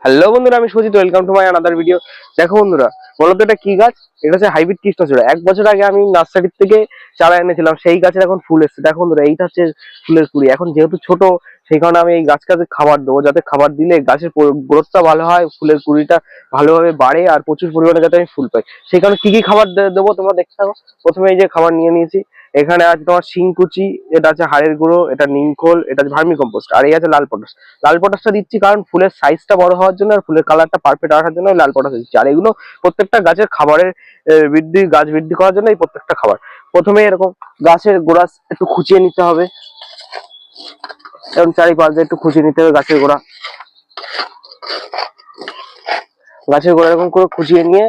Hello বন্ধুরা, আমি Sujit. Welcome to my another video. দেখো বন্ধুরা, বলতো এটা কি গাছ? এটা হচ্ছে হাইব্রিড কৃষ্ণচূড়া। 1 বছর আগে আমি নার্সারি থেকে চারা এনেছিলাম, সেই গাছের এখন ফুল এসেছে। দেখো বন্ধুরা, এইটা হচ্ছে ফুলের কুড়ি। এখন যেহেতু ছোট, সেই কারণে আমি এই গাছকে খাবার দেবো, যাতে খাবার দিলে গাছের গ্রোথটা ভালো হয়, ফুলের কুড়িটা ভালোভাবে বাড়ে আর প্রচুর পরিমাণে যাতে আমি ফুল পাই। সেই কারণে কি কি খাবার দেবো তোমরা দেখতে থাকো। প্রথমে এই যে খাবার নিয়ে নিয়েছি। এখানে আছে তোমার শিংকুচি, এটা আছে হাড়ের গুঁড়ো, এটা নিমখোল, এটা ভার্মি কম্পোস্ট, আর এই আছে লাল পটাশ। লাল পটাশটা দিচ্ছি কারণ ফুলের সাইজটা বড় হওয়ার জন্য আর ফুলের কালারটা পারফেক্ট আসার জন্য লাল পটাশ দিচ্ছি। আর এগুলো প্রত্যেকটা গাছের খাবারের গাছ বৃদ্ধি করার জন্য এই প্রত্যেকটা খাবার। প্রথমে এরকম গাছের গোড়া একটু খুঁচিয়ে নিতে হবে, এবং চারিপাশ দিয়ে একটু খুঁচিয়ে নিতে হবে গাছের গোড়া। গাছের গোড়া এরকম করে খুঁচিয়ে নিয়ে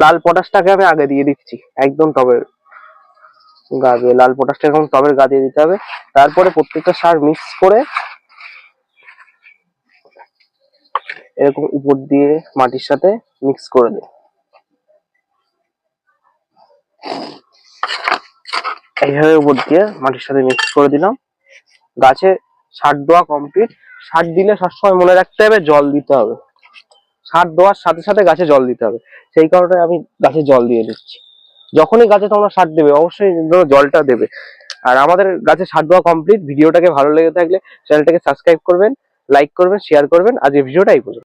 লাল পটাশটাকে আমি আগে দিয়ে দিচ্ছি একদম টবের গা দিয়ে। লাল পটাশটা এরকম টবের গা দিয়ে দিতে হবে। তারপরে প্রত্যেকটা সার মিক্স করে এরকম উপর দিয়ে মাটির সাথে মিক্স করে দিই। এইভাবে উপর দিয়ে মাটির সাথে মিক্স করে দিলাম। গাছে সার দেওয়া কমপ্লিট। সার দিলে সবসময় মনে রাখতে হবে জল দিতে হবে। সার দেওয়ার সাথে সাথে গাছে জল দিতে হবে। সেই কারণে আমি গাছে জল দিয়ে দিচ্ছি। যখনই গাছে তোমরা সার দেবে অবশ্যই জলটা দেবে। আর আমাদের গাছে সার দেওয়া কমপ্লিট। ভিডিওটাকে ভালো লেগে থাকলে চ্যানেলটাকে সাবস্ক্রাইব করবেন, লাইক করবেন, শেয়ার করবেন। আজ এই ভিডিওটা এই পর্যন্ত।